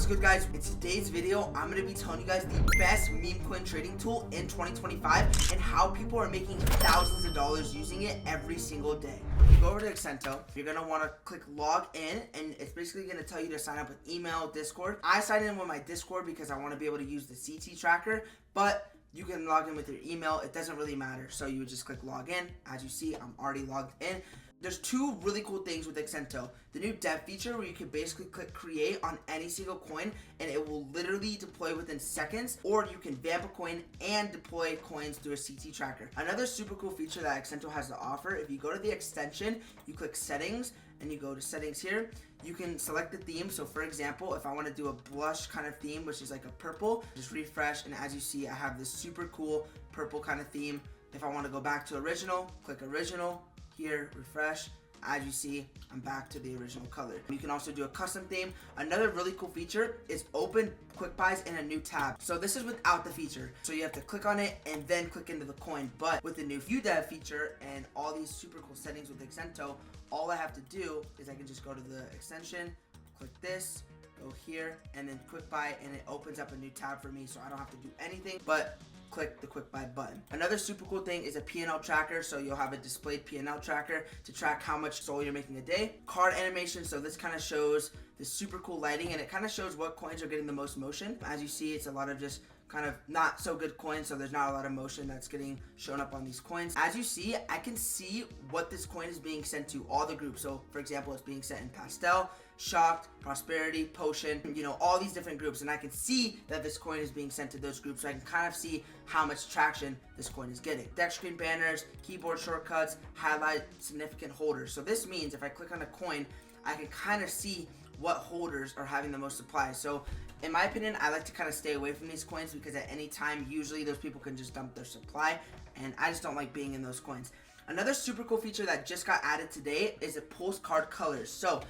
What's good, guys? In today's video, I'm going to be telling you guys the best meme coin trading tool in 2025 and how people are making thousands of dollars using it every single day. You go over to UXENTO, you're going to want to click log in, and it's basically going to tell you to sign up with email, Discord. I signed in with my Discord because I want to be able to use the CT tracker, but you can log in with your email. It doesn't really matter. So you would just click log in. As you see, I'm already logged in. There's two really cool things with UXENTO. The new dev feature where you can basically click create on any single coin and it will literally deploy within seconds, or you can vamp a coin and deploy coins through a CT tracker. Another super cool feature that UXENTO has to offer, if you go to the extension, you click settings and you go to settings here, you can select the theme. So for example, if I want to do a blush kind of theme, which is like a purple, just refresh, and as you see, I have this super cool purple kind of theme. If I want to go back to original, click original. Here, refresh. As you see, I'm back to the original color. You can also do a custom theme. Another really cool feature is open quick buys in a new tab. So this is without the feature. So you have to click on it and then click into the coin. But with the new view dev feature and all these super cool settings with UXENTO, all I have to do is I can just go to the extension, click this, go here, and then quick buy, and it opens up a new tab for me, so I don't have to do anything but click the quick buy button. Another super cool thing is a P&L tracker. So you'll have a displayed P&L tracker to track how much SOL you're making a day. Card animation, so this kind of shows the super cool lighting and it kind of shows what coins are getting the most motion. As you see, it's a lot of just kind of not so good coins, so there's not a lot of motion that's getting shown up on these coins. As you see, I can see what this coin is being sent to, all the groups. So for example, it's being sent in pastel, shocked, prosperity, potion, you know, all these different groups, and I can see that this coin is being sent to those groups, so I can kind of see how much traction this coin is getting. Deck screen banners, keyboard shortcuts, highlight significant holders. So this means if I click on a coin, I can kind of see what holders are having the most supply. So in my opinion, I like to kind of stay away from these coins because at any time, usually those people can just dump their supply, and I just don't like being in those coins. Another super cool feature that just got added today is the postcard colors. So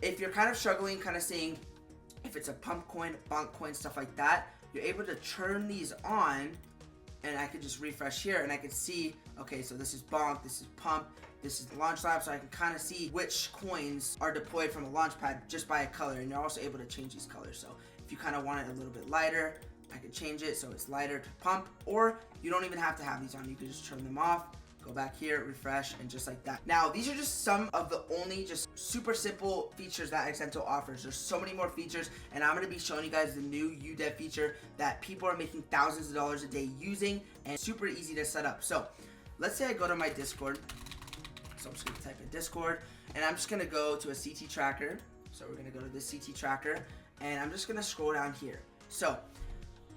if you're kind of struggling, kind of seeing if it's a pump coin, bonk coin, stuff like that, you're able to turn these on, and I can just refresh here and I can see, okay, so this is bonk, this is pump, this is the launch lab, so I can kind of see which coins are deployed from the launch pad just by a color, and you're also able to change these colors. So if you kind of want it a little bit lighter, I can change it so it's lighter to pump, or you don't even have to have these on, you can just turn them off, go back here, refresh, and just like that. Now, these are just some of the only just super simple features that UXENTO offers. There's so many more features, and I'm gonna be showing you guys the new UDEV feature that people are making thousands of dollars a day using, and super easy to set up. So let's say I go to my Discord. So I'm just gonna type in Discord, and I'm just gonna go to a CT tracker. So we're gonna go to this CT tracker, and I'm just gonna scroll down here. So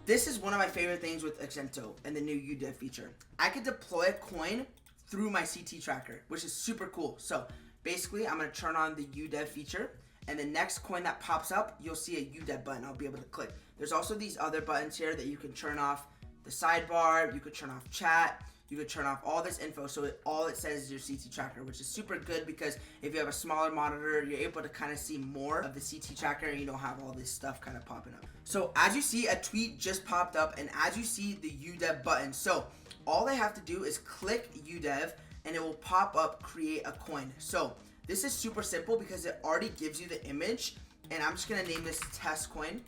this is one of my favorite things with UXENTO and the new UDEV feature. I could deploy a coin through my CT tracker, which is super cool. So basically, I'm gonna turn on the UDEV feature, and the next coin that pops up, you'll see a UDEV button. I'll be able to click. There's also these other buttons here that you can turn off the sidebar, you could turn off chat, you could turn off all this info, so all it says is your CT tracker, which is super good because if you have a smaller monitor, you're able to kind of see more of the CT tracker and you don't have all this stuff kind of popping up. So as you see, a tweet just popped up, and as you see the UDEV button, so all I have to do is click UDEV and it will pop up create a coin. So this is super simple because it already gives you the image, and I'm just gonna name this test coin,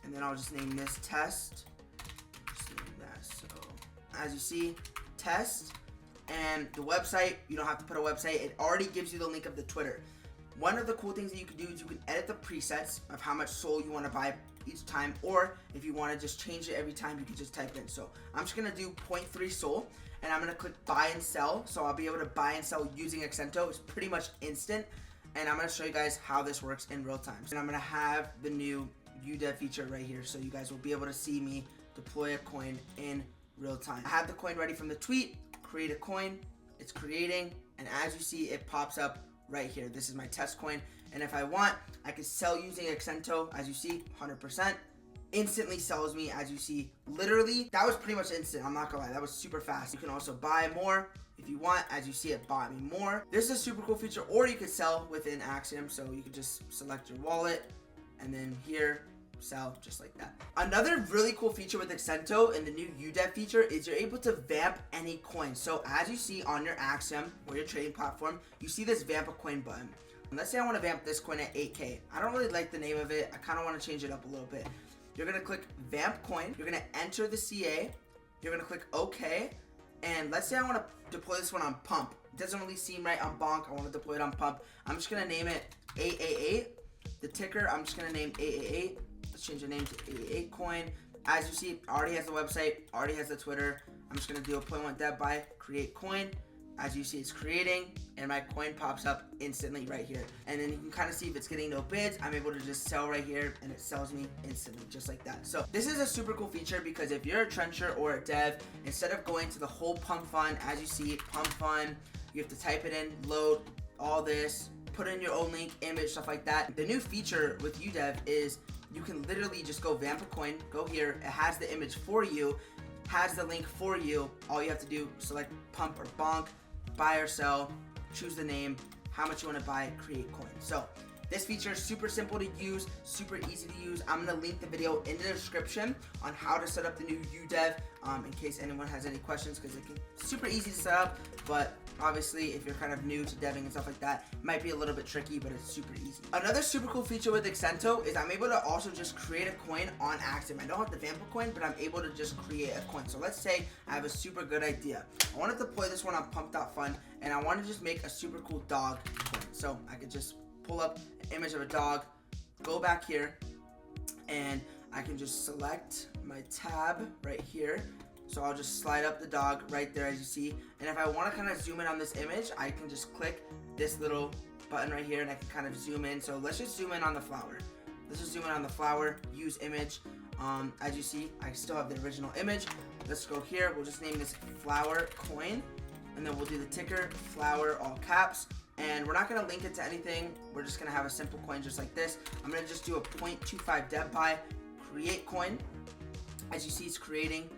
and then I'll just name this test. As you see, test, and the website, you don't have to put a website. It already gives you the link of the Twitter. One of the cool things that you can do is you can edit the presets of how much SOL you want to buy each time, or if you want to just change it every time, you can just type in. So I'm just going to do 0.3 SOL, and I'm going to click buy and sell. So I'll be able to buy and sell using UXENTO. It's pretty much instant, and I'm going to show you guys how this works in real time. And I'm going to have the new UDEV feature right here, so you guys will be able to see me deploy a coin in real time. I have the coin ready from the tweet, create a coin, it's creating, and as you see, it pops up right here. This is my test coin, and if I want, I can sell using UXENTO. As you see, 100%, instantly sells me. As you see, literally, that was pretty much instant, I'm not gonna lie, that was super fast. You can also buy more if you want. As you see, it bought me more. This is a super cool feature, or you could sell within Axiom, so you could just select your wallet, and then here, sell just like that. Another really cool feature with UXENTO and the new UDEV feature is you're able to vamp any coin. So as you see on your Axiom or your trading platform, you see this vamp a coin button. Let's say I want to vamp this coin at 8K. I don't really like the name of it. I kind of want to change it up a little bit. You're going to click vamp coin. You're going to enter the CA. You're going to click OK. And let's say I want to deploy this one on pump. It doesn't really seem right on bonk. I want to deploy it on pump. I'm just going to name it 888. The ticker, I'm just going to name 888. Let's change the name to 888 coin. As you see, it already has the website, already has the Twitter. I'm just going to do a 0.1 dev buy, create coin. As you see, it's creating, and my coin pops up instantly right here. And then you can kind of see if it's getting no bids, I'm able to just sell right here, and it sells me instantly, just like that. So this is a super cool feature because if you're a trencher or a dev, instead of going to the whole pump fund, as you see, pump fund, you have to type it in, load, all this, put in your own link, image, stuff like that. The new feature with UDev is you can literally just go vamp a coin, go here, it has the image for you, has the link for you. All you have to do, select pump or bonk, buy or sell, choose the name, how much you want to buy, create coin. So this feature is super simple to use, super easy to use. I'm going to link the video in the description on how to set up the new UDev in case anyone has any questions, because it's super easy to set up, but obviously if you're kind of new to deving and stuff like that, it might be a little bit tricky, but it's super easy. Another super cool feature with UXENTO is I'm able to also just create a coin on accident. I don't have to vamp a coin, but I'm able to just create a coin. So let's say I have a super good idea. I want to deploy this one on pump.fund, and I want to just make a super cool dog coin. So I could just pull up an image of a dog, go back here, and I can just select my tab right here. So I'll just slide up the dog right there, as you see. And if I want to kind of zoom in on this image, I can just click this little button right here and I can kind of zoom in. So let's just zoom in on the flower. Let's just zoom in on the flower, use image. As you see, I still have the original image. Let's go here. We'll just name this flower coin. And then we'll do the ticker, flower, all caps. And we're not going to link it to anything. We're just going to have a simple coin just like this. I'm going to just do a 0.25 dev buy, create coin. As you see, it's creating.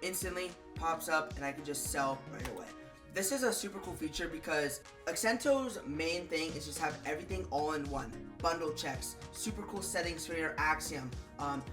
Instantly pops up and I can just sell right away. This is a super cool feature because UXENTO's main thing is just have everything all in one. Bundle checks, super cool settings for your Axiom,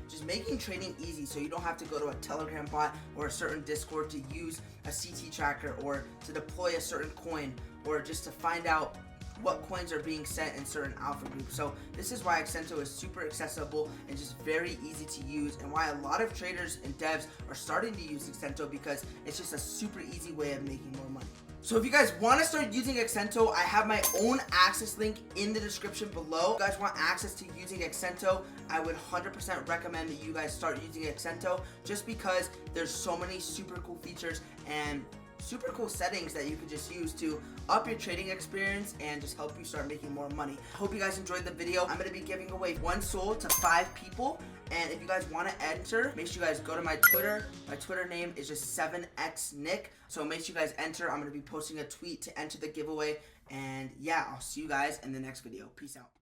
just making trading easy so you don't have to go to a Telegram bot or a certain Discord to use a CT tracker or to deploy a certain coin or just to find out what coins are being sent in certain alpha groups. So this is why UXENTO is super accessible and just very easy to use, and why a lot of traders and devs are starting to use UXENTO because it's just a super easy way of making more money. So if you guys want to start using UXENTO, I have my own access link in the description below. If you guys want access to using UXENTO, I would 100% recommend that you guys start using UXENTO, just because there's so many super cool features and super cool settings that you could just use to up your trading experience and just help you start making more money. Hope you guys enjoyed the video. I'm going to be giving away 1 soul to 5 people, and if you guys want to enter, make sure you guys go to my Twitter. My Twitter name is just 7xnick, so make sure you guys enter. I'm going to be posting a tweet to enter the giveaway, and yeah, I'll see you guys in the next video. Peace out.